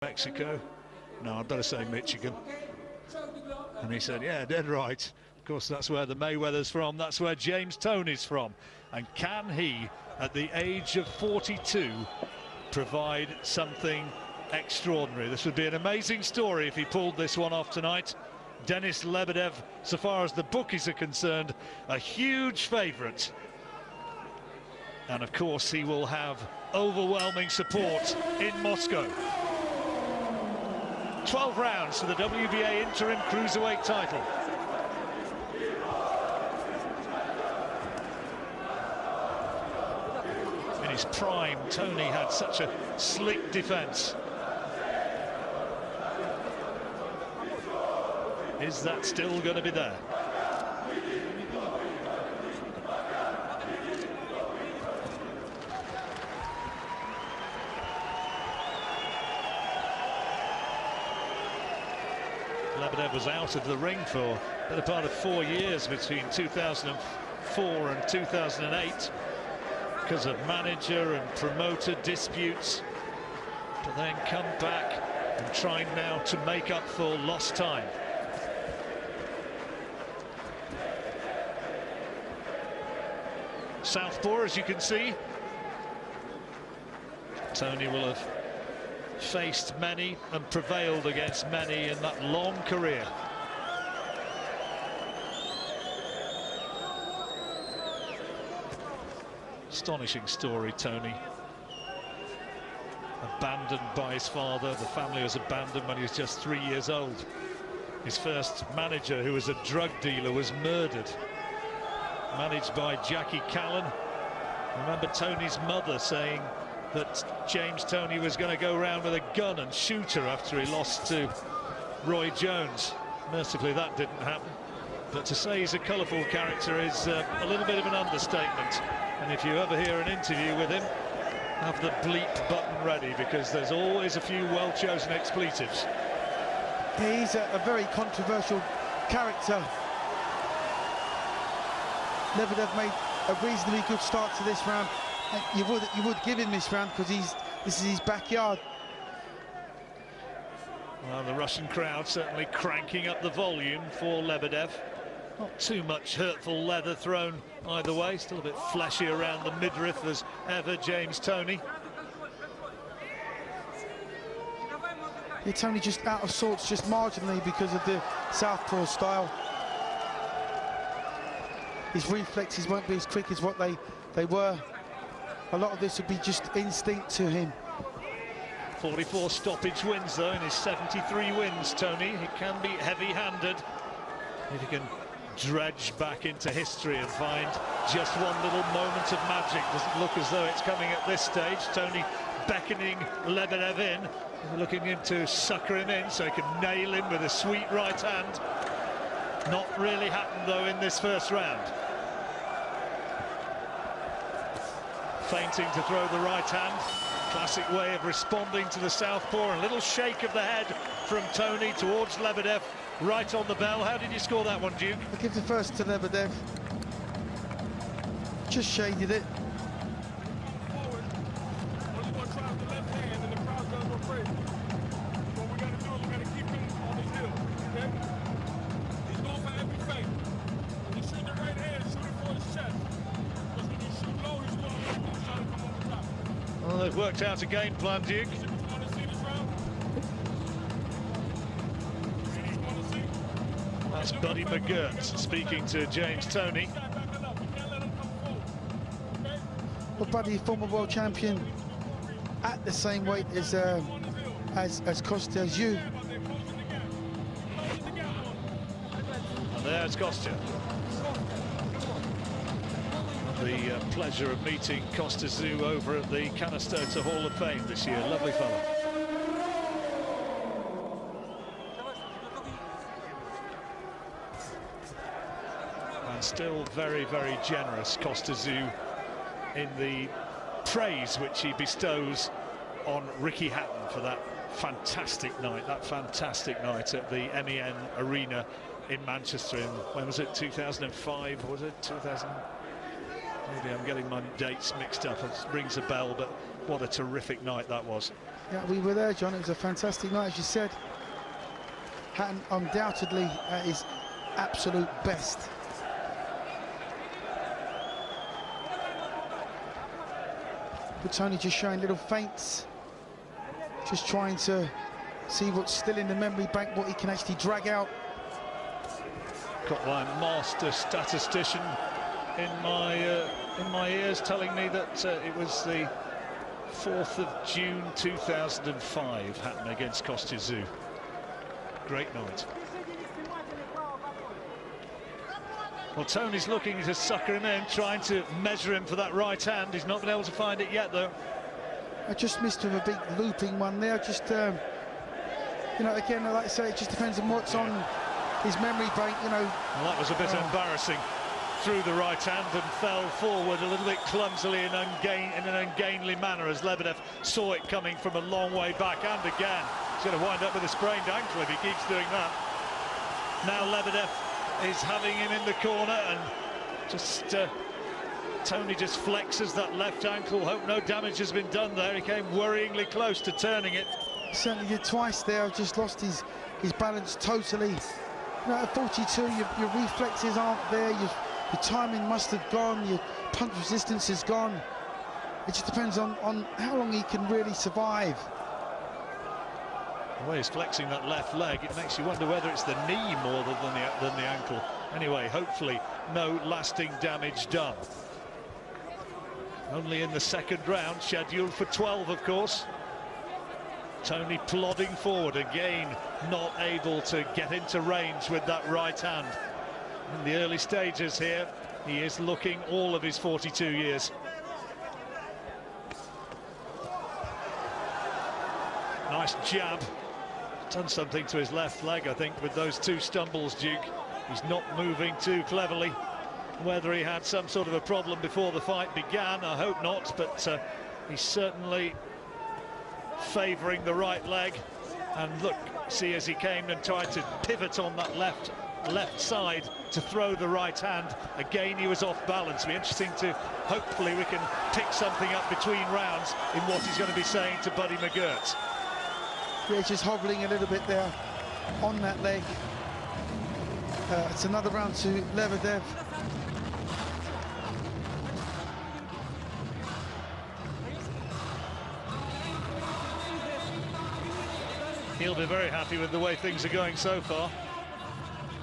Mexico. No, I'd better say Michigan. And he said, yeah, dead right. Of course, that's where the Mayweather's from. That's where James Toney's from. And can he, at the age of 42, provide something extraordinary? This would be an amazing story if he pulled this one off tonight. Denis Lebedev, so far as the bookies are concerned, a huge favourite. And of course, he will have overwhelming support in Moscow. 12 rounds for the WBA Interim Cruiserweight title. In his prime, Toney had such a slick defence. Is that still going to be there? Lebedev was out of the ring for a better part of 4 years between 2004 and 2008 because of manager and promoter disputes, but then come back and trying now to make up for lost time. Southpaw, as you can see. Toney will have faced many and prevailed against many in that long career. Astonishing story, Toney. Abandoned by his father. The family was abandoned when he was just 3 years old. His first manager, who was a drug dealer, was murdered. Managed by Jackie Callan. Remember Toney's mother saying that James Toney was going to go around with a gun and shoot her after he lost to Roy Jones. Mercifully, that didn't happen. But to say he's a colourful character is a little bit of an understatement. And if you ever hear an interview with him, have the bleep button ready, because there's always a few well-chosen expletives. He's a very controversial character. Lebedev made a reasonably good start to this round. You would give him this round because this is his backyard. Well, the Russian crowd certainly cranking up the volume for Lebedev. Not too much hurtful leather thrown either way. Still a bit fleshy around the midriff as ever, James Toney. Yeah, Toney just out of sorts, just marginally, because of the southpaw style. His reflexes won't be as quick as what they were. A lot of this would be just instinct to him. 44 stoppage wins, though, in his 73 wins, Toney. He can be heavy-handed. If he can dredge back into history and find just one little moment of magic. Doesn't look as though it's coming at this stage. Toney beckoning Lebedev in, looking him to sucker him in so he can nail him with a sweet right hand. Not really happened, though, in this first round. Feinting to throw the right hand. Classic way of responding to the southpaw. A little shake of the head from Toney towards Lebedev, right on the bell. How did you score that one, Duke? I'll give the first to Lebedev. Just shaded it. Well, they've worked out a game plan, Duke. That's Buddy McGirt speaking to James Toney. Well, Buddy, former world champion at the same weight as Kostya, as you. And there's Kostya. The pleasure of meeting Kostya Tszyu over at the Canastota Hall of Fame this year. Lovely fellow. And still very, very generous, Kostya Tszyu, in the praise which he bestows on Ricky Hatton for that fantastic night at the MEN Arena in Manchester in, when was it, 2005, or was it 2000? Maybe I'm getting my dates mixed up. It rings a bell, but what a terrific night that was. Yeah, we were there, John. It was a fantastic night, as you said. Hatton undoubtedly at his absolute best. But Toney just showing little feints, just trying to see what's still in the memory bank, what he can actually drag out. Got my master statistician in my ears telling me that it was the 4th of June 2005, Hatton against Kostya. Great night. Well, Toney's looking to sucker him in, trying to measure him for that right hand. He's not been able to find it yet, though. I just missed him a big looping one there. Just, you know, again, like I say, it just depends on what's on his memory bank, you know. Well, that was a bit embarrassing. Through the right hand and fell forward a little bit clumsily in an ungainly manner as Lebedev saw it coming from a long way back, and again he's going to wind up with a sprained ankle if he keeps doing that. Now Lebedev is having him in the corner, and just Toney just flexes that left ankle. Hope no damage has been done there. He came worryingly close to turning it. He certainly did twice there. Just lost his balance totally. You know, at 42, your reflexes aren't there. Your timing must have gone. Your punch resistance is gone. It just depends on how long he can really survive. The way he's flexing that left leg, it makes you wonder whether it's the knee more than the ankle. Anyway, hopefully no lasting damage done. Only in the second round, scheduled for 12, of course. Toney plodding forward again, not able to get into range with that right hand. In the early stages here, he is looking all of his 42 years. Nice jab. Done something to his left leg, I think, with those two stumbles, Duke. He's not moving too cleverly. Whether he had some sort of a problem before the fight began, I hope not, but he's certainly favouring the right leg. And look, see, as he came and tried to pivot on that left side to throw the right hand, again he was off balance. It'll be interesting to, hopefully we can pick something up between rounds in what he's going to be saying to Buddy McGirt. Yeah, just hobbling a little bit there on that leg. It's another round to Lebedev. He'll be very happy with the way things are going so far.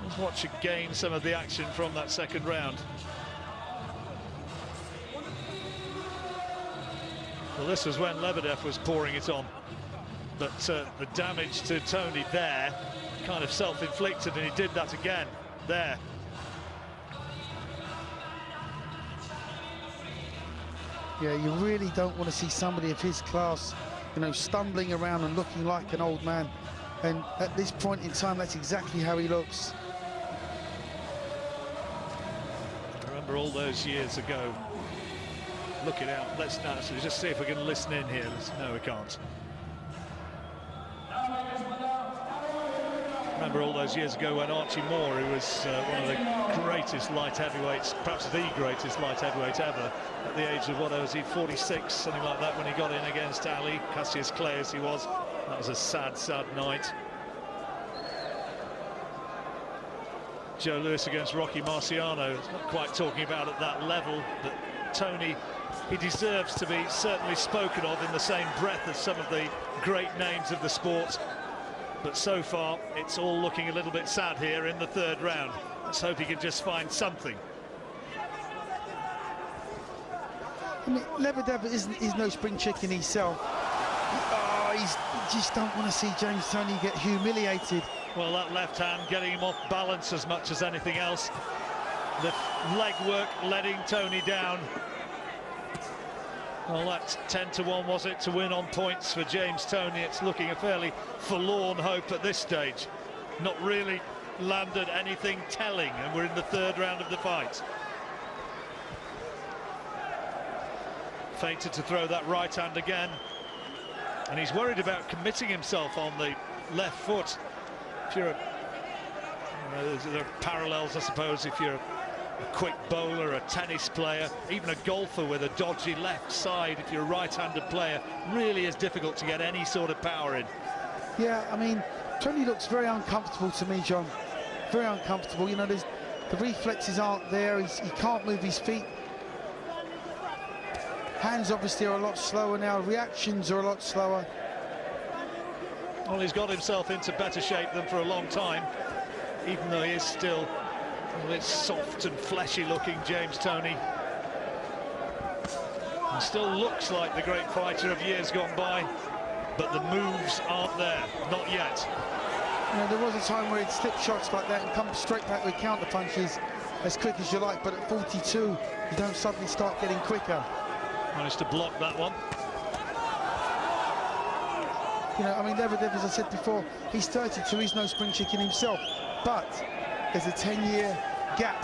Let's watch again some of the action from that second round. Well, this was when Lebedev was pouring it on. But the damage to Toney there, kind of self-inflicted, and he did that again there. Yeah, you really don't want to see somebody of his class, you know, stumbling around and looking like an old man. And at this point in time, that's exactly how he looks. I remember all those years ago. Look it out. Let's now just see if we can listen in here. No, we can't. Remember all those years ago when Archie Moore, who was one of the greatest light heavyweights, perhaps the greatest light heavyweight ever, at the age of, what was he, 46, something like that, when he got in against Ali, Cassius Clay as he was. That was a sad, sad night. Joe Louis against Rocky Marciano. It's not quite talking about at that level, but Toney, he deserves to be certainly spoken of in the same breath as some of the great names of the sport. But so far, it's all looking a little bit sad here in the third round. Let's hope he can just find something. I mean, Lebedev is no spring chicken himself. Oh, you just don't want to see James Toney get humiliated. Well, that left hand getting him off balance as much as anything else. The leg work letting Toney down. Well, that's 10-1, was it, to win on points for James Toney? It's looking a fairly forlorn hope at this stage. Not really landed anything telling, and we're in the third round of the fight. Feinted to throw that right hand again, and he's worried about committing himself on the left foot. If you're there are parallels, I suppose, if you're a quick bowler, a tennis player, even a golfer with a dodgy left side. If you're a right-handed player, really is difficult to get any sort of power in. Yeah, I mean, Toney looks very uncomfortable to me, John. Very uncomfortable. You know, the reflexes aren't there. He can't move his feet. Hands obviously are a lot slower now. Reactions are a lot slower. Well, he's got himself into better shape than for a long time, even though he is still a bit soft and fleshy looking, James Toney. He still looks like the great fighter of years gone by, but the moves aren't there, not yet. You know, there was a time where he'd slip shots like that and come straight back with counter punches as quick as you like, but at 42, you don't suddenly start getting quicker. Managed to block that one. You know, I mean, Lebedev, as I said before, he's 32, he's no spring chicken himself, but there's a 10-year gap.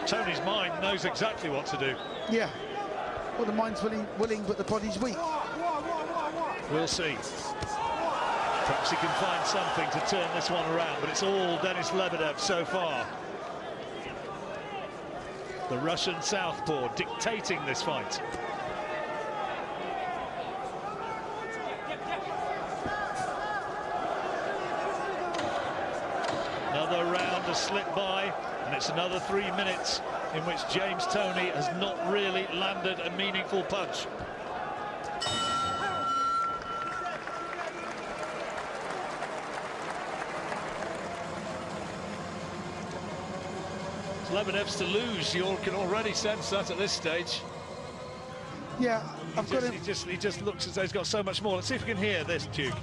Toney's mind knows exactly what to do. Yeah. Well, the mind's willing, but the body's weak. We'll see. Perhaps he can find something to turn this one around, but it's all Denis Lebedev so far. The Russian southpaw dictating this fight. Another round has slipped by, and it's another 3 minutes in which James Toney has not really landed a meaningful punch. Lebedev's to lose. You can already sense that at this stage. Yeah, He just looks as though he's got so much more. Let's see if we can hear this, Duke.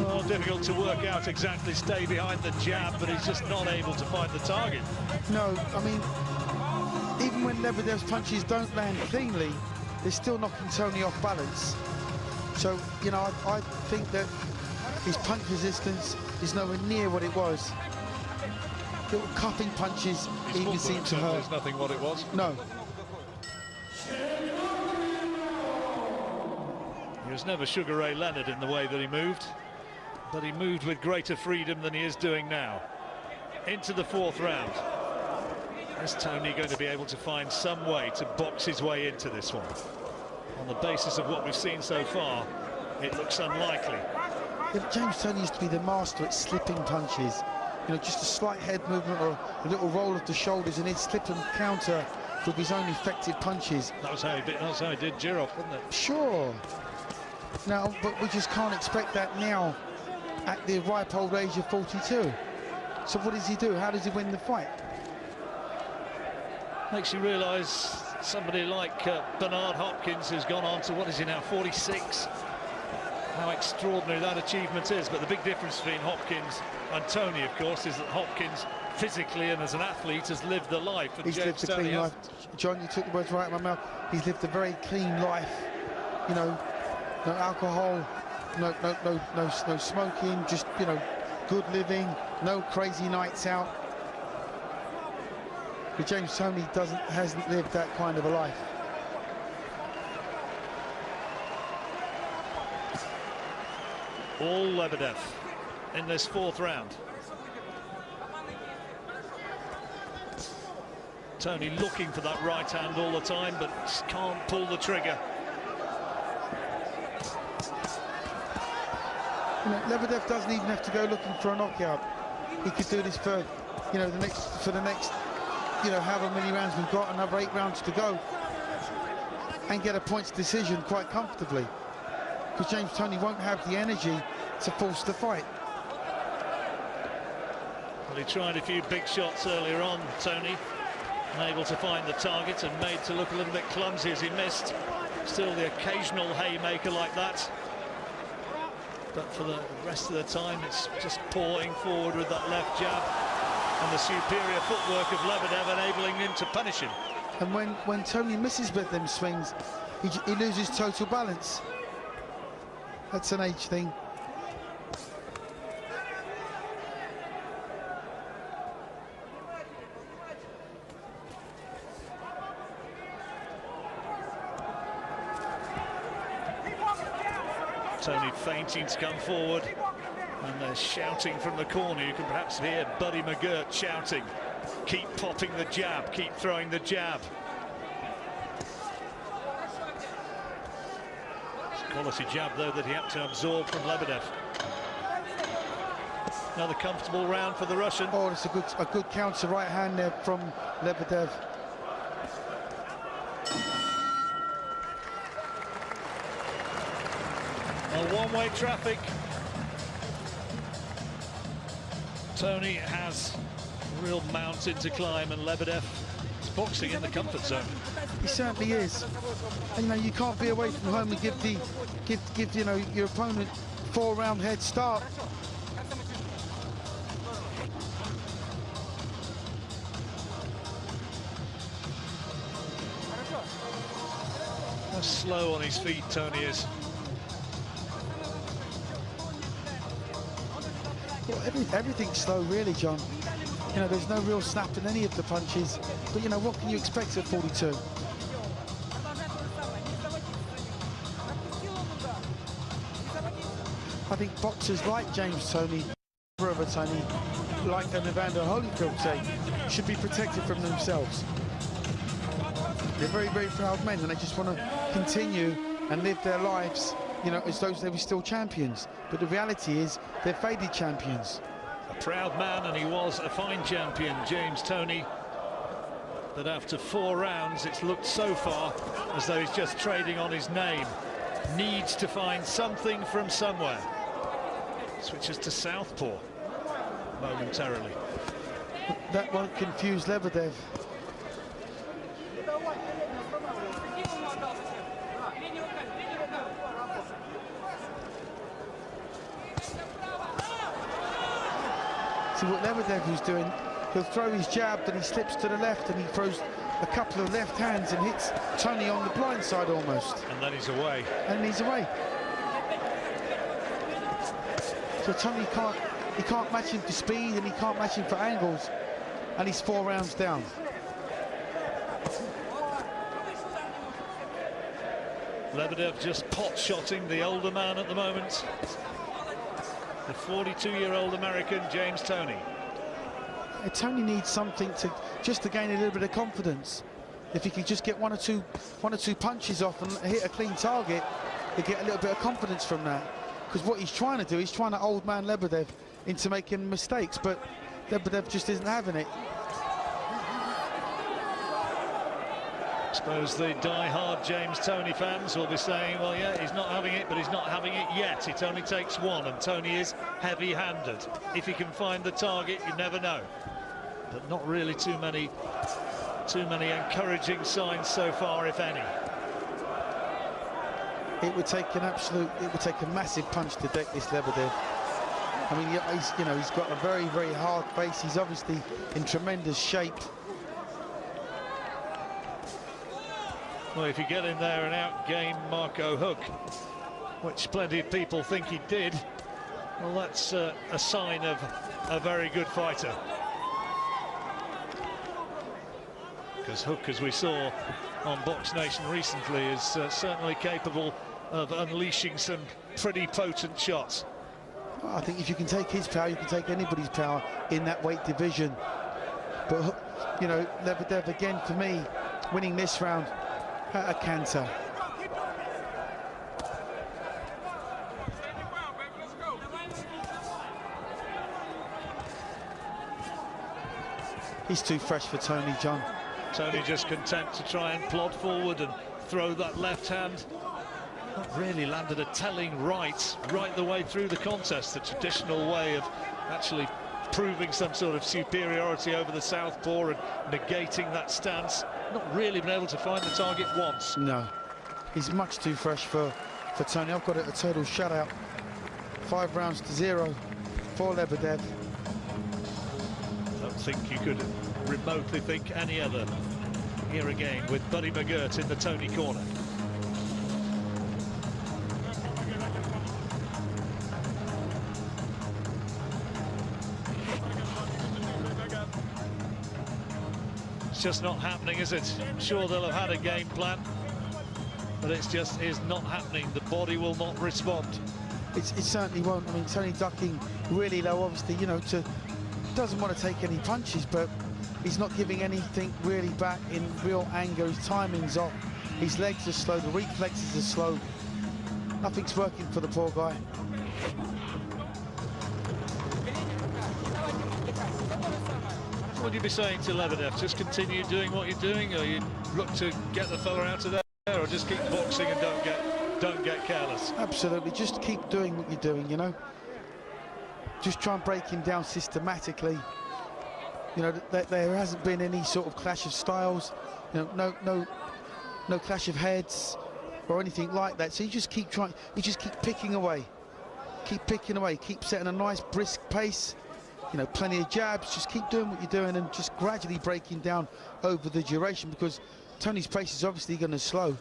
Well, difficult to work out exactly, stay behind the jab, but he's just not able to find the target. No, I mean, even when Lebedev's punches don't land cleanly, they're still knocking Toney off balance. So, you know, I think that his punch resistance is nowhere near what it was. Little cuffing punches even seem to hurt. There's nothing what it was. No. He was never Sugar Ray Leonard in the way that he moved, but he moved with greater freedom than he is doing now. Into the fourth round. Is Toney going to be able to find some way to box his way into this one? On the basis of what we've seen so far, it looks unlikely. Yeah, James Toney used to be the master at slipping punches. You know, just a slight head movement or a little roll of the shoulders, and he'd slip and counter with his own effective punches. That was how he did Jirov, wasn't it? Sure. Now, but we just can't expect that now at the ripe old age of 42. So what does he do? How does he win the fight? Makes you realise somebody like Bernard Hopkins, who's gone on to, what is he now, 46? How extraordinary that achievement is. But the big difference between Hopkins and Toney, of course, is that Hopkins, physically and as an athlete, has lived the life. And He's lived a clean life. John, you took the words right out of my mouth. He's lived a very clean life. You know, no alcohol, no smoking, just, you know, good living, no crazy nights out. But James Toney hasn't lived that kind of a life. All Lebedev in this fourth round. Toney looking for that right hand all the time, but just can't pull the trigger. You know, Lebedev doesn't even have to go looking for a knockout. He could do this for, you know, the next, you know, however many rounds we've got, another 8 rounds to go, and get a points decision quite comfortably. Because James Toney won't have the energy to force the fight. Well, he tried a few big shots earlier on, Toney, unable to find the target and made to look a little bit clumsy as he missed. Still the occasional haymaker like that. But for the rest of the time, it's just pouring forward with that left jab and the superior footwork of Lebedev enabling him to punish him. And when Toney misses with them swings, he loses total balance. That's an age thing. Toney feinting to come forward, and they're shouting from the corner. You can perhaps hear Buddy McGirt shouting, keep popping the jab, keep throwing the jab. It's a quality jab, though, that he had to absorb from Lebedev. Another comfortable round for the Russian. Oh, it's a good counter right hand there from Lebedev. One-way traffic. Toney has a real mountain to climb, and Lebedev is boxing in the comfort zone. He certainly is. And, you know, you can't be away from home and give you know, your opponent 4-round head start. Slow on his feet, Toney is. Well, everything's slow, really, John. You know, there's no real snap in any of the punches. But, you know, what can you expect at 42? I think boxers like James Toney, brother Toney, like Evander Holyfield say, should be protected from themselves. They're very, very proud men, and they just want to continue and live their lives, you know, as though they were still champions. But the reality is, they're faded champions. A proud man, and he was a fine champion, James Toney. But after 4 rounds, it's looked so far as though he's just trading on his name. Needs to find something from somewhere. Switches to southpaw momentarily. That won't confuse Lebedev. See what Lebedev is doing, he'll throw his jab, then he slips to the left and he throws a couple of left hands and hits Toney on the blind side almost. And then he's away. And he's away. So Toney can't match him for speed and he can't match him for angles, and he's 4 rounds down. Lebedev just pot-shotting the older man at the moment. The 42-year-old American, James Toney. Toney needs something to gain a little bit of confidence. If he could just get one or two punches off and hit a clean target, he'll get a little bit of confidence from that. Because what he's trying to do, he's trying to old man Lebedev into making mistakes, but Lebedev just isn't having it. I suppose the die-hard James Toney fans will be saying, well, yeah, he's not having it, but he's not having it yet. It only takes one, and Toney is heavy-handed. If he can find the target, you never know. But not really too many encouraging signs so far, if any. It would take a massive punch to deck this Lebedev. I mean, he's got a very, very hard face. He's obviously in tremendous shape. Well, if you get in there and outgame Marco Huck, which plenty of people think he did, well, that's a sign of a very good fighter. Because Huck, as we saw on Box Nation recently, is certainly capable of unleashing some pretty potent shots. I think if you can take his power, you can take anybody's power in that weight division. But, you know, Lebedev, again, for me, winning this round at a canter. He's too fresh for Toney, John. Toney just content to try and plod forward and throw that left hand. Not really landed a telling right the way through the contest, the traditional way of actually proving some sort of superiority over the southpaw and negating that stance. Not really been able to find the target once. No, he's much too fresh for Toney. I've got it a total shutout. 5 rounds to 0 for Lebedev. Don't think you could remotely think any other. Here again with Buddy McGirt in the Toney corner. It's just not happening, is it? I'm sure they'll have had a game plan, but it just is not happening. The body will not respond. It certainly won't. I mean, Toney ducking really low, obviously, you know, doesn't want to take any punches, but he's not giving anything really back in real anger. His timing's off. His legs are slow. The reflexes are slow. Nothing's working for the poor guy. What would you be saying to Lebedev? Just continue doing what you're doing, or you look to get the fella out of there, or just keep boxing and don't get careless? Absolutely, just keep doing what you're doing, you know. Just try and break him down systematically. You know, there hasn't been any sort of clash of styles, you know, no clash of heads or anything like that. So you just keep trying, you just keep picking away, keep setting a nice brisk pace. You know, plenty of jabs, just keep doing what you're doing and just gradually breaking down over the duration, because Toney's pace is obviously going to slow.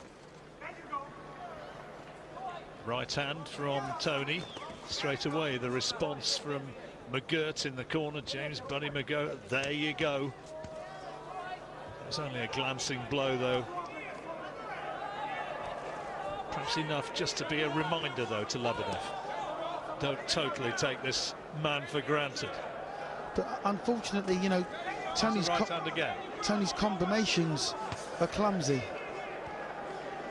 Right hand from Toney. Straight away, the response from McGirt in the corner. James Buddy McGirt, there you go. It was only a glancing blow, though. Perhaps enough just to be a reminder, though, to Lebedev. Don't totally take this man for granted. But unfortunately, you know, Toney's combinations are clumsy.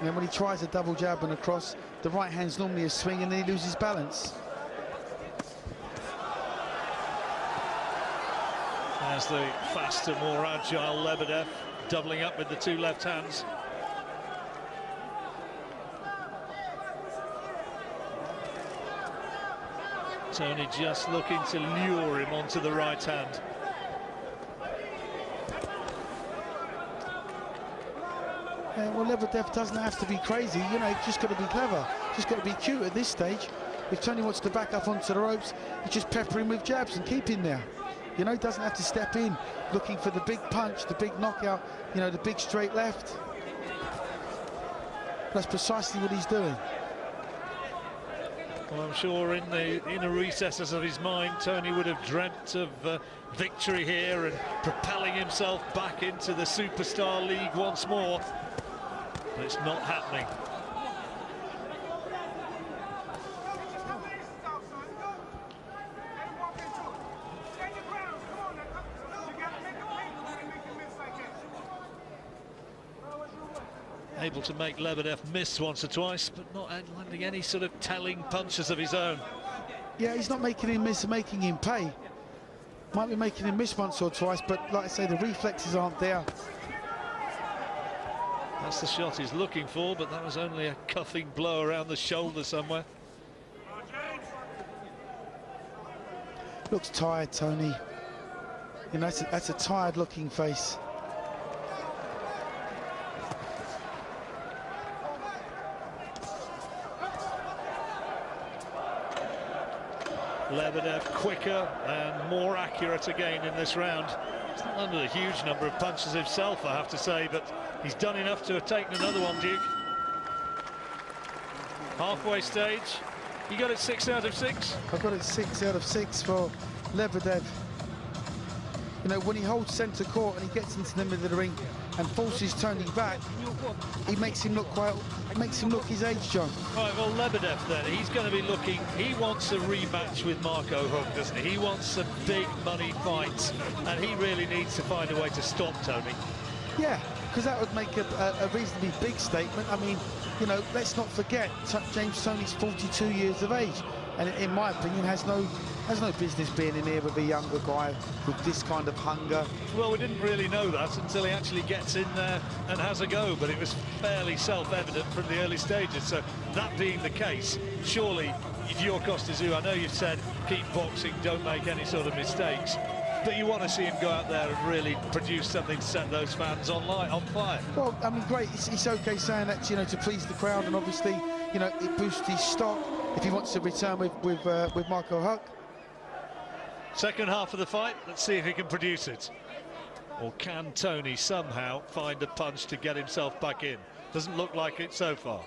And when he tries a double jab and a cross, the right hand's normally a swing and then he loses balance. As the faster, more agile Lebedev, doubling up with the two left hands. Toney just looking to lure him onto the right hand. Well, Lebedev doesn't have to be crazy, you know, he's just got to be clever, just got to be cute at this stage. If Toney wants to back up onto the ropes, you just pepper him with jabs and keep him there. You know, he doesn't have to step in looking for the big punch, the big knockout, you know, the big straight left. That's precisely what he's doing. Well, I'm sure in the inner recesses of his mind, Toney would have dreamt of victory here and propelling himself back into the Superstar League once more. But it's not happening. Able to make Lebedev miss once or twice, but not landing any sort of telling punches of his own. Yeah, he's not making him miss, making him pay. Might be making him miss once or twice, but like I say, the reflexes aren't there. That's the shot he's looking for, but that was only a cuffing blow around the shoulder somewhere. Looks tired, Toney. You know, that's a tired-looking face. Lebedev quicker and more accurate again in this round. He's not under a huge number of punches himself, I have to say, but he's done enough to have taken another one, Duke. Halfway stage. You got it 6 out of 6? I've got it 6 out of 6 for Lebedev. You know, when he holds centre court and he gets into the middle of the ring and forces Toney back, he makes him look his age, John. Right, well, Lebedev then, he's going to be looking, he wants a rematch with Marco Huck, doesn't he? He wants a big money fight, and he really needs to find a way to stop Toney. Yeah, because that would make a reasonably big statement. I mean, you know, let's not forget, James Toney's 42 years of age, and in my opinion has no business being in here with a younger guy with this kind of hunger. Well, we didn't really know that until he actually gets in there and has a go, but it was fairly self-evident from the early stages. So that being the case, surely, if you're Costa, I know you've said keep boxing, don't make any sort of mistakes, but you want to see him go out there and really produce something to set those fans on fire. Well, I mean, great. It's okay saying that, you know, to please the crowd, and obviously, you know, it boosts his stock if he wants to return with Marco Huck. Second half of the fight, let's see if he can produce it. Or can Toney somehow find a punch to get himself back in? Doesn't look like it so far.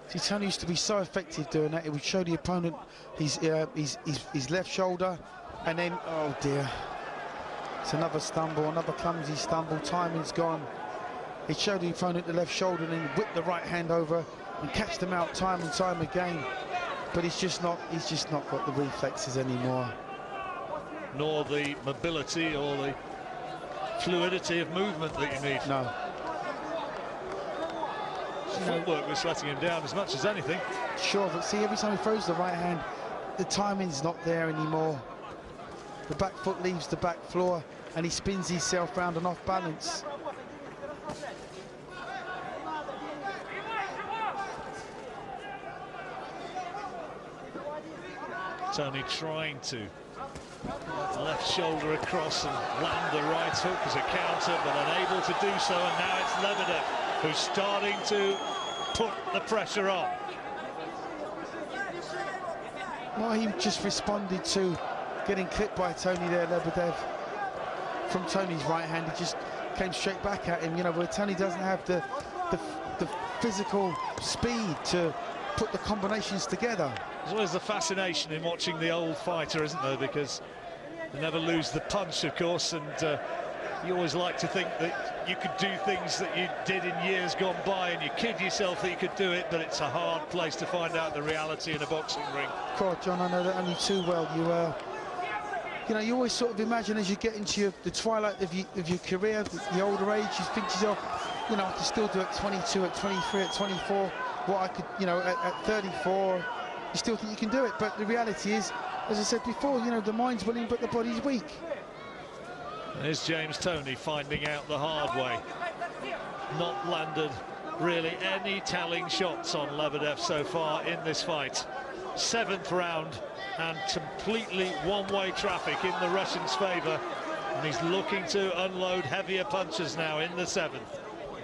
See, Toney used to be so effective doing that. It would show the opponent his left shoulder, and then, oh dear, it's another stumble, another clumsy stumble. Timing's gone. He showed the opponent the left shoulder and then whipped the right hand over and catched them out time and time again. But he's just not got the reflexes anymore. Nor the mobility or the fluidity of movement that you need. No. Footwork was letting him down as much as anything. Sure, but see, every time he throws the right hand, the timing's not there anymore. The back foot leaves the back floor and he spins himself round and off balance. Toney trying to left shoulder across and land the right hook as a counter, but unable to do so, and now it's Lebedev who's starting to put the pressure on. Well, he just responded to getting clipped by Toney there, Lebedev. From Toney's right hand, he just came straight back at him, you know, where Toney doesn't have the physical speed to put the combinations together. There's always the fascination in watching the old fighter, isn't there? Because they never lose the punch, of course, and you always like to think that you could do things that you did in years gone by, and you kid yourself that you could do it, but it's a hard place to find out the reality in a boxing ring. God, John, I know that only too well. You know, you always sort of imagine as you get into the twilight of your career, the older age, you think to yourself, you know, I can still do it at 22, at 23, at 24, what I could, you know, at 34, you still think you can do it. But the reality is, as I said before, you know, the mind's willing, but the body's weak. There's James Toney finding out the hard way. Not landed really any telling shots on Lebedev so far in this fight. 7th round and completely one-way traffic in the Russian's favour, and he's looking to unload heavier punches now in the 7th.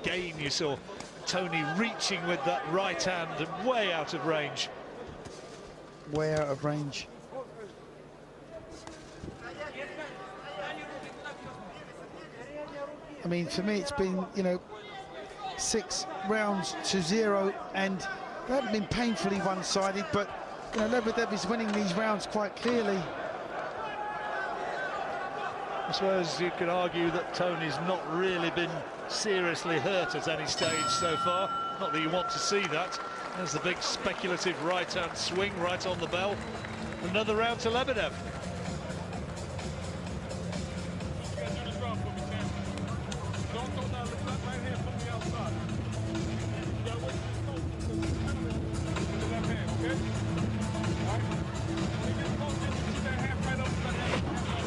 Again, you saw Toney reaching with that right hand and way out of range. Way out of range. I mean, for me, it's been, you know, 6 rounds to 0, and they haven't been painfully one-sided, but, you know, Lebedev is winning these rounds quite clearly. I suppose you could argue that Toney's not really been seriously hurt at any stage so far. Not that you want to see that. There's the big speculative right-hand swing right on the bell. Another round to Lebedev.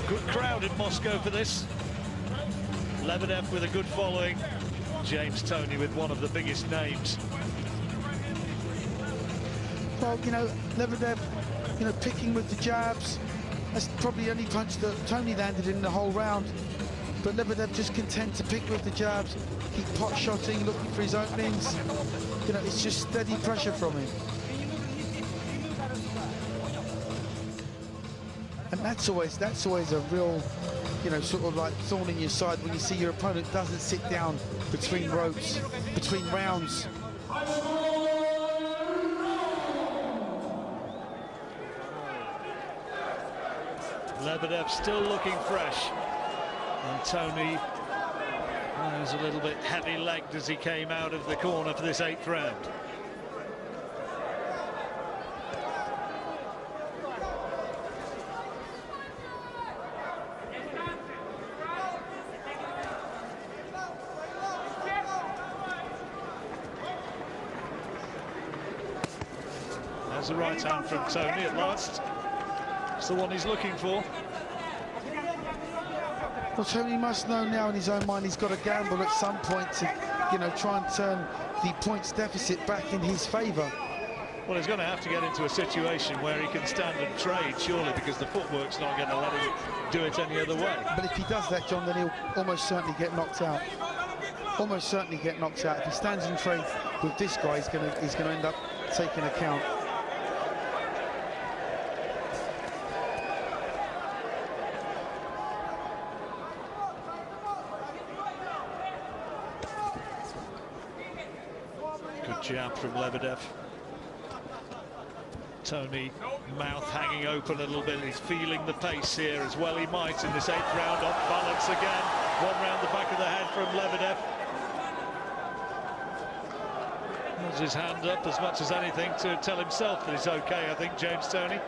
Good crowd in Moscow for this. Lebedev with a good following. James Toney with one of the biggest names. Well, you know, Lebedev, you know, picking with the jabs. That's probably the only punch that Toney landed in the whole round. But Lebedev just content to pick with the jabs, keep pot-shotting, looking for his openings. You know, it's just steady pressure from him. And that's always a real, you know, sort of like thorn in your side when you see your opponent doesn't sit down between ropes, between rounds. Lebedev still looking fresh, and Toney was a little bit heavy-legged as he came out of the corner for this 8th round. There's a right hand from Toney at last. It's the one he's looking for. Well, Toney must know now in his own mind he's got to gamble at some point to, you know, try and turn the points deficit back in his favour. Well, he's going to have to get into a situation where he can stand and trade, surely, because the footwork's not going to let him do it any other way. But if he does that, John, then he'll almost certainly get knocked out. Almost certainly get knocked out. If he stands and trades with this guy, he's going to end up taking a count. Jab from Lebedev. Toney, mouth hanging open a little bit. He's feeling the pace here as well. He might in this 8th round. Off balance again. One round the back of the head from Lebedev. Holds his hand up as much as anything to tell himself that he's okay, I think, James Toney.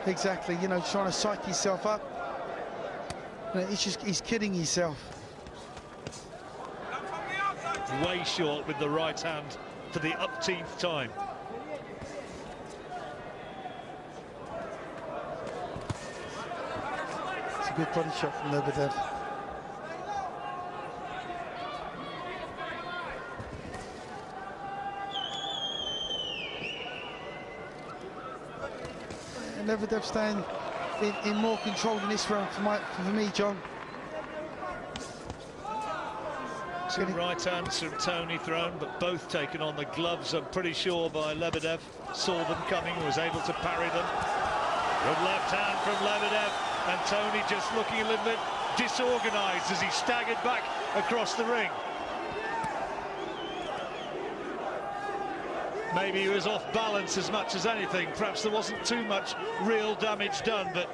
Exactly, you know, trying to psych himself up. You know, he's kidding himself. Way short with the right hand for the upteenth time. It's a good body shot from Lebedev. And Lebedev staying in more control in this round for me, John. Two right hands from Toney thrown, but both taken on the gloves, I'm pretty sure, by Lebedev. Saw them coming, was able to parry them. Good left hand from Lebedev, and Toney just looking a little bit disorganised as he staggered back across the ring. Maybe he was off balance as much as anything. Perhaps there wasn't too much real damage done, but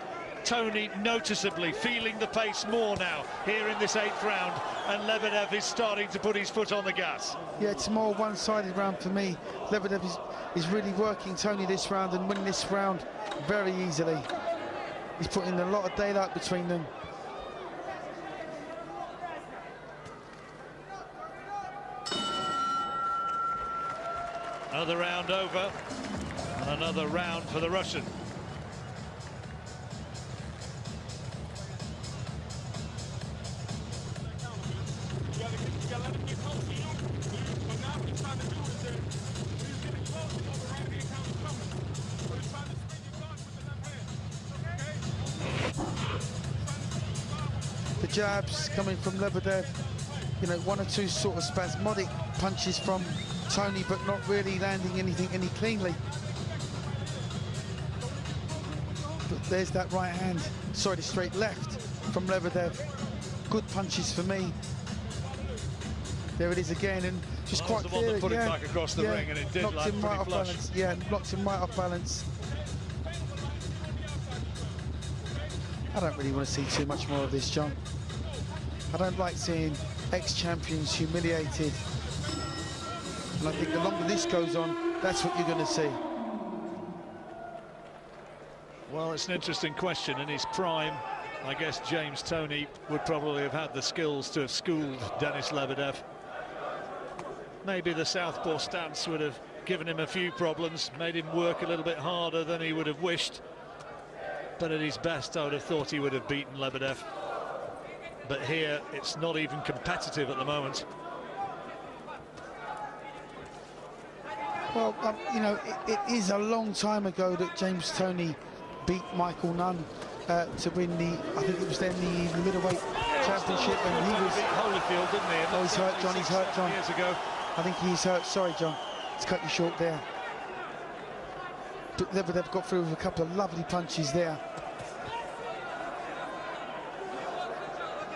Toney noticeably feeling the pace more now here in this 8th round, and Lebedev is starting to put his foot on the gas. Yeah, it's more one-sided round for me. Lebedev is really working Toney this round and winning this round very easily. He's putting a lot of daylight between them. Another round over, and another round for the Russian. The jabs coming from Lebedev, you know, one or two sort of spasmodic punches from Toney, but not really landing anything any cleanly. But there's that right hand, sorry, the straight left from Lebedev. Good punches for me. There it is again, and just that quite was the one that put him back across the ring, and it did knocked land him right off flush. balance. Yeah, knocked him right off balance. I don't really want to see too much more of this, John. I don't like seeing ex-champions humiliated. And I think the longer this goes on, that's what you're going to see. Well, it's an interesting question. In his prime, I guess James Toney would probably have had the skills to have schooled Denis Lebedev. Maybe the southpaw stance would have given him a few problems, made him work a little bit harder than he would have wished. But at his best, I would have thought he would have beaten Lebedev. But here, it's not even competitive at the moment. Well, you know, it is a long time ago that James Toney beat Michael Nunn to win the, I think it was then the middleweight championship, and he was Holyfield, didn't he? Oh, he's hurt, John. He's hurt, John. Years ago. I think he's hurt. Sorry, John. Let's cut you short there. But Lebedev got through with a couple of lovely punches there.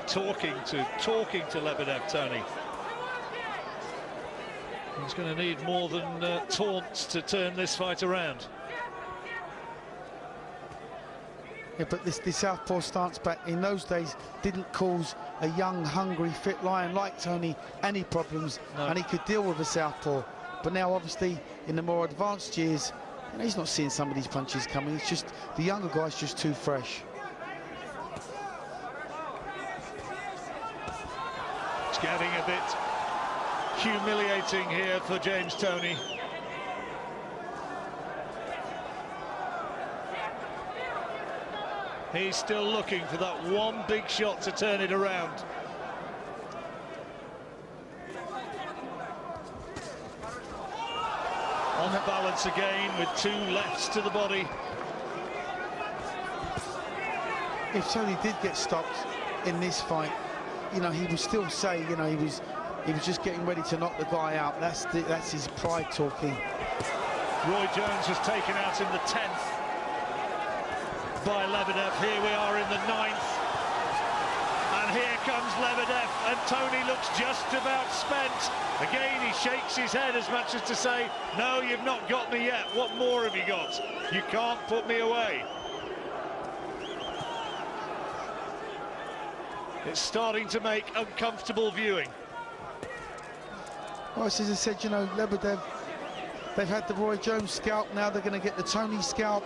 Talking to Lebedev, Toney. He's going to need more than taunts to turn this fight around. Yeah, but this southpaw stance back in those days didn't cause a young, hungry, fit lion like Toney any problems, no. And he could deal with a southpaw. But now, obviously, in the more advanced years, you know, he's not seeing some of these punches coming. It's just the younger guy's just too fresh. It's getting a bit humiliating here for James Toney. He's still looking for that one big shot to turn it around. On balance again with two lefts to the body. If Toney did get stopped in this fight, you know, he would still say, you know, he was just getting ready to knock the guy out. That's his pride talking. Roy Jones was taken out in the 10th by Lebedev. Here we are in the 9th. And here comes Lebedev, and Toney looks just about spent. Again, he shakes his head as much as to say, no, you've not got me yet. What more have you got? You can't put me away. It's starting to make uncomfortable viewing. Well, as I said, you know, Lebedev, they've had the Roy Jones scalp, now they're going to get the Toney scalp.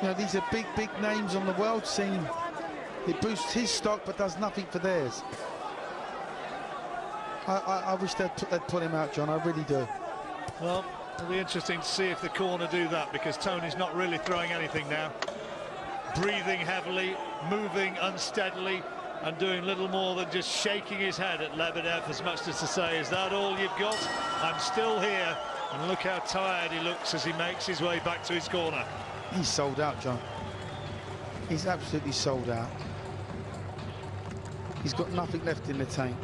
You know, these are big, big names on the world scene. It boosts his stock, but does nothing for theirs. I wish they'd put him out, John, I really do. Well, it'll be interesting to see if the corner do that, because Toney's not really throwing anything now. Breathing heavily, moving unsteadily, and doing little more than just shaking his head at Lebedev, as much as to say, is that all you've got? I'm still here. And look how tired he looks as he makes his way back to his corner. He's sold out, John. He's absolutely sold out. He's got nothing left in the tank.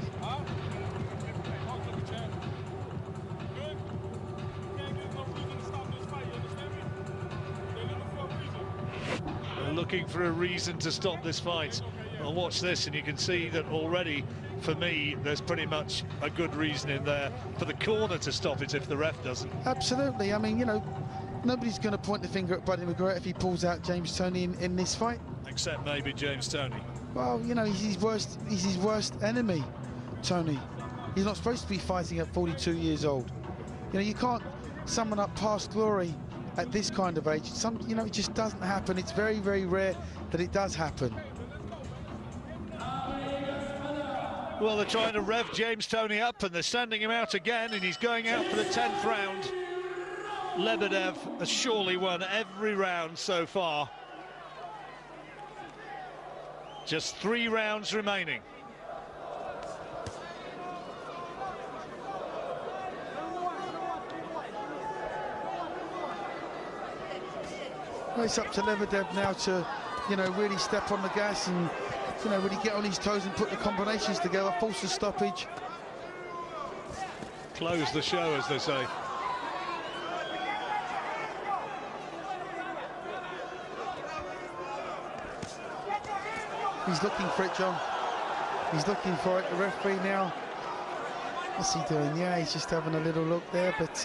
They're looking for a reason to stop this fight. Well, watch this, and you can see that already, for me, there's pretty much a good reason in there for the corner to stop it if the ref doesn't. Absolutely. I mean, you know, nobody's going to point the finger at Buddy McGregor if he pulls out James Toney in this fight. Except maybe James Toney. Well, you know, he's his worst enemy, Toney. He's not supposed to be fighting at 42 years old. You know, you can't summon up past glory at this kind of age. You know, it just doesn't happen. It's very, very rare that it does happen. Well, they're trying to rev James Toney up, and they're sending him out again, and he's going out for the 10th round. Lebedev has surely won every round so far. Just 3 rounds remaining. Well, it's up to Lebedev now to, you know, really step on the gas and, you know, really get on his toes and put the combinations together, force the stoppage. Close the show, as they say. He's looking for it, John. He's looking for it. The referee now, what's he doing? Yeah, he's just having a little look there, but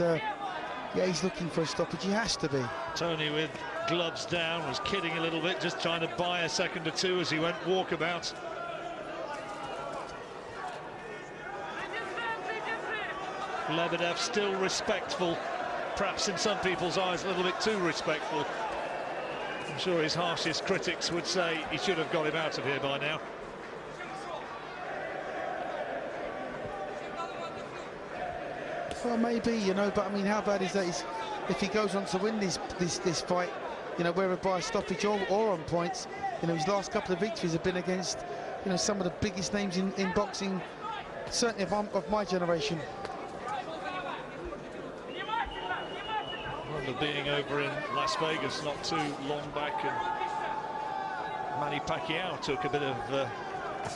yeah, he's looking for a stoppage. He has to be. Toney, with gloves down, was kidding a little bit, just trying to buy a second or two as he went walkabout. Lebedev still respectful, perhaps in some people's eyes a little bit too respectful. I'm sure his harshest critics would say he should have got him out of here by now. Well, maybe, you know, but I mean, how bad is that? If he goes on to win this fight, you know, whether by a stoppage or on points, you know, his last couple of victories have been against, you know, some of the biggest names in boxing, certainly of my generation. Remember being over in Las Vegas not too long back, and Manny Pacquiao took a bit of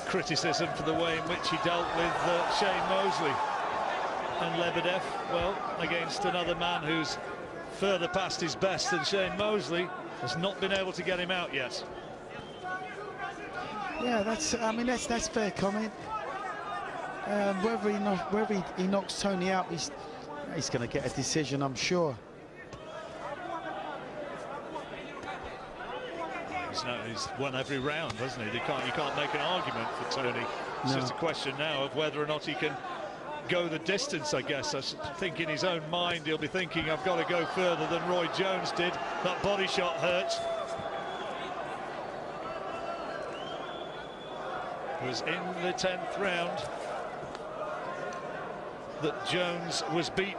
criticism for the way in which he dealt with Shane Mosley. And Lebedev, well, against another man who's further past his best than Shane Mosley, has not been able to get him out yet. Yeah, I mean, that's fair comment. Whether he knocks Toney out, he's going to get a decision, I'm sure. He's won every round, hasn't he? You can't make an argument for Toney. It's just a question now of whether or not he can go the distance, I guess. I think in his own mind he'll be thinking, I've got to go further than Roy Jones did. That body shot hurt. It was in the 10th round that Jones was beaten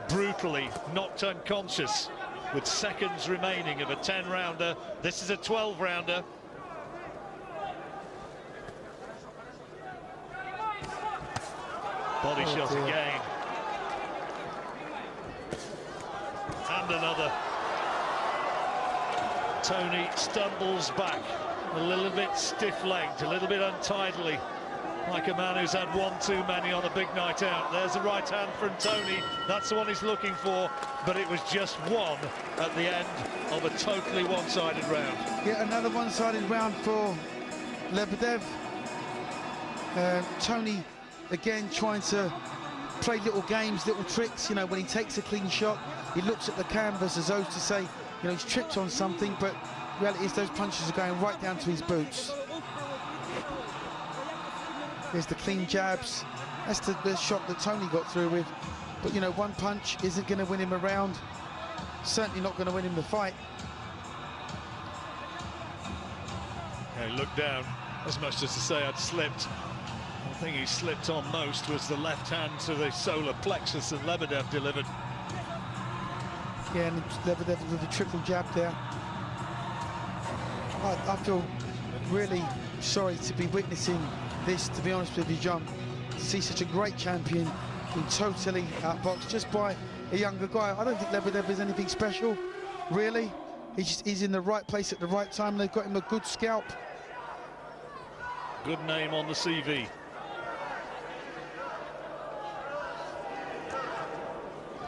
brutally, knocked unconscious, with seconds remaining of a 10-rounder. This is a 12-rounder. Body shot again. And another. Toney stumbles back, a little bit stiff-legged, a little bit untidily, like a man who's had one too many on a big night out. There's a right hand from Toney. That's the one he's looking for, but it was just one at the end of a totally one-sided round. Yeah, another one-sided round for Lebedev. Toney again trying to play little games, little tricks. You know, when he takes a clean shot, he looks at the canvas as though to say, you know, he's tripped on something, but the reality is those punches are going right down to his boots. There's the clean jabs, That's the shot that Toney got through with. But, you know, one punch isn't going to win him a round. Certainly not going to win him the fight. Yeah, he looked down as much as to say I'd slipped. The thing he slipped on most was the left hand to the solar plexus that Lebedev delivered. Yeah, and Lebedev with a triple jab there. I feel really sorry to be witnessing this, to be honest with you, John. To see such a great champion being totally outboxed just by a younger guy. I don't think Lebedev is anything special, really. He's in the right place at the right time. They've got him a good scalp. Good name on the CV.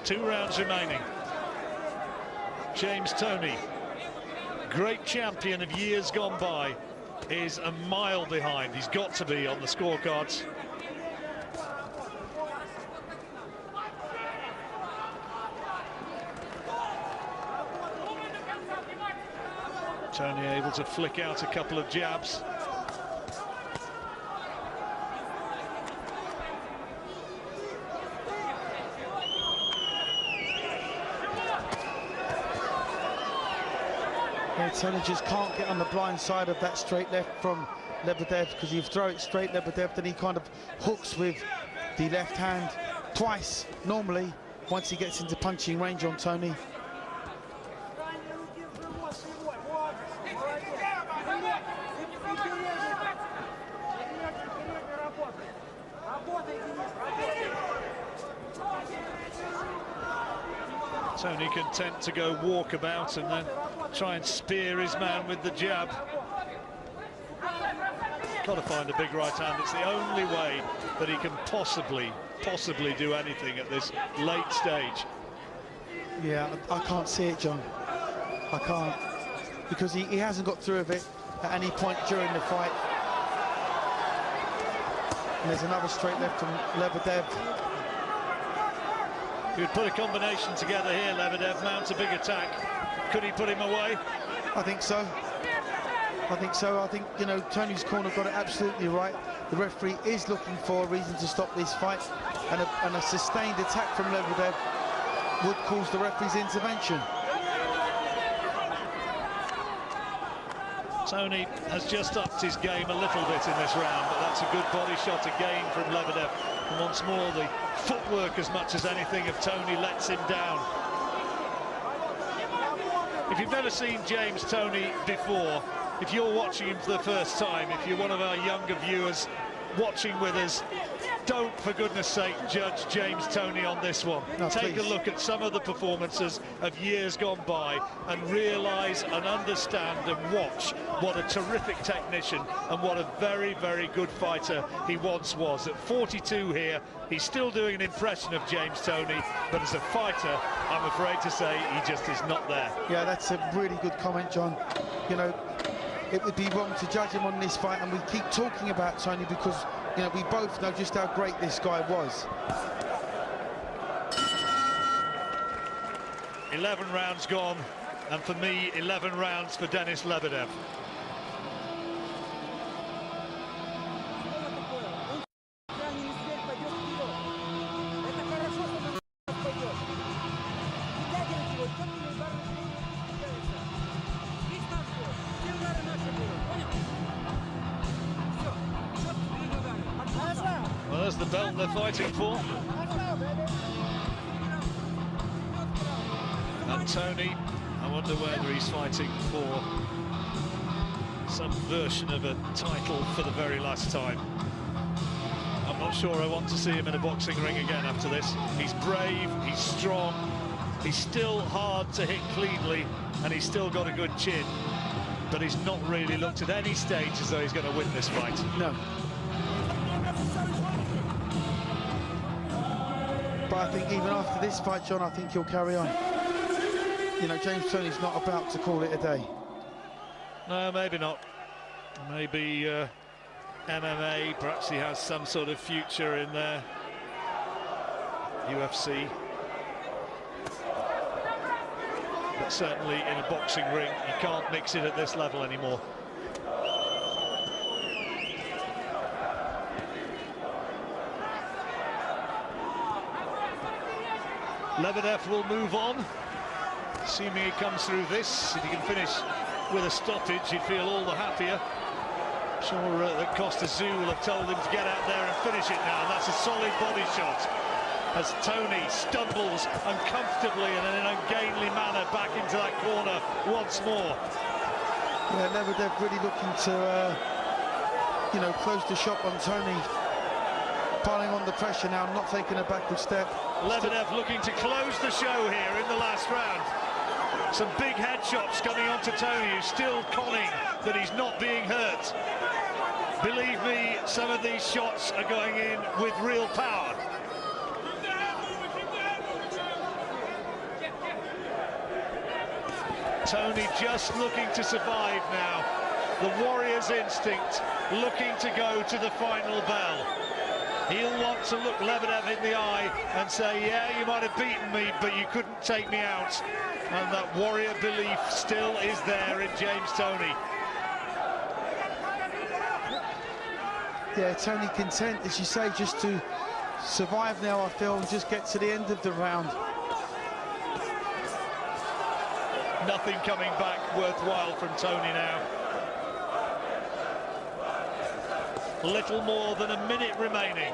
Two rounds remaining. James Toney, great champion of years gone by, is a mile behind. He's got to be on the scorecards. Toney able to flick out a couple of jabs. Yeah, Toney just can't get on the blind side of that straight left from Lebedev, because you throw it straight Lebedev, then he kind of hooks with the left hand twice normally once he gets into punching range on Toney. Toney content to go walkabout and then try and spear his man with the jab. Got to find a big right hand. It's the only way that he can possibly do anything at this late stage. Yeah, I can't see it, John. I can't, because he hasn't got through of it at any point during the fight. And there's another straight left from Lebedev. He would put a combination together here, Lebedev, mounts a big attack. Could he put him away? I think so. I think so. I think, you know, Toney's corner got it absolutely right. The referee is looking for a reason to stop this fight, and a sustained attack from Lebedev would cause the referee's intervention. Toney has just upped his game a little bit in this round, but that's a good body shot again from Lebedev. And once more, the footwork, as much as anything, of Toney lets him down. If you've never seen James Toney before, if you're watching him for the first time, if you're one of our younger viewers watching with us, don't, for goodness sake, judge James Toney on this one. No, Take please. a look at some of the performances of years gone by and realise and understand and watch what a terrific technician and what a very, very good fighter he once was. At 42 here, he's still doing an impression of James Toney, but as a fighter, I'm afraid to say he just is not there. Yeah, that's a really good comment, John. You know, it would be wrong to judge him on this fight, and we keep talking about Toney because, you know, we both know just how great this guy was. 11 rounds gone, and for me, 11 rounds for Denis Lebedev. Well, there's the belt they're fighting for. And Toney, I wonder whether he's fighting for some version of a title for the very last time. I'm not sure I want to see him in a boxing ring again after this. He's brave, he's strong, he's still hard to hit cleanly, and he's still got a good chin. But he's not really looked at any stage as though he's going to win this fight. No. But I think even after this fight, John, I think he'll carry on. You know, James Toney's not about to call it a day. No, maybe not. Maybe MMA, perhaps he has some sort of future in there. UFC. But certainly in a boxing ring, you can't mix it at this level anymore. Lebedev will move on. Assuming he comes through this, if he can finish with a stoppage, he'd feel all the happier. I'm sure that Costa will have told him to get out there and finish it now. That's a solid body shot as Toney stumbles uncomfortably and in an ungainly manner back into that corner once more. Yeah, Lebedev really looking to, close the shop on Toney. Piling on the pressure now, not taking a backward step. Lebedev looking to close the show here in the last round. Some big headshots coming on to Toney, who's still conning that he's not being hurt. Believe me, some of these shots are going in with real power. Toney just looking to survive now. The warrior's instinct, looking to go to the final bell. He'll want to look Lebedev in the eye and say, yeah, you might have beaten me, but you couldn't take me out. And that warrior belief still is there in James Toney. Yeah, Toney content, as you say, just to survive now, I feel, and just get to the end of the round. Nothing coming back worthwhile from Toney now. Little more than a minute remaining.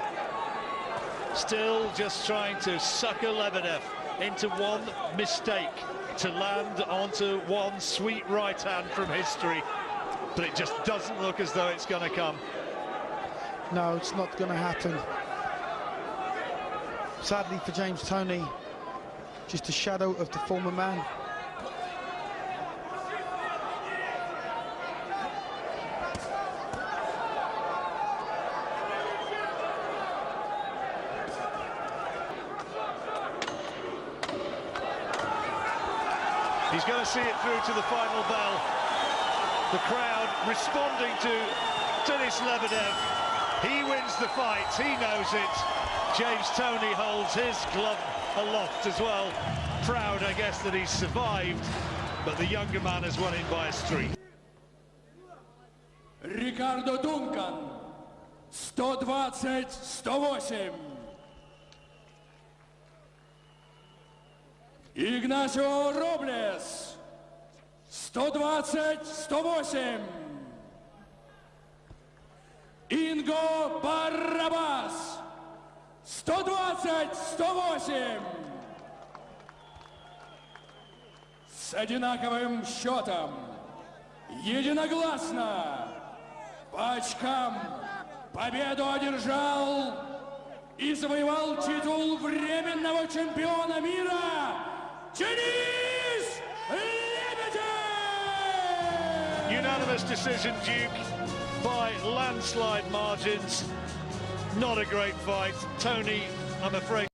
Still just trying to sucker Lebedev into one mistake to land onto one sweet right hand from history. But it just doesn't look as though it's going to come. No, it's not going to happen. Sadly for James Toney, just a shadow of the former man. He's going to see it through to the final bell. The crowd responding to Denis Lebedev. He wins the fight, he knows it. James Toney holds his glove aloft as well. Proud, I guess, that he's survived, but the younger man has won it by a streak. Ricardo Duncan, 120-108. Ignacio Robles, 120-108. Ingo Barrabas, 120-108. С одинаковым счетом, единогласно, по очкам, победу одержал и завоевал титул временного чемпиона мира Denis Lebedev! Unanimous decision, Duke, by landslide margins. Not a great fight. Toney, I'm afraid.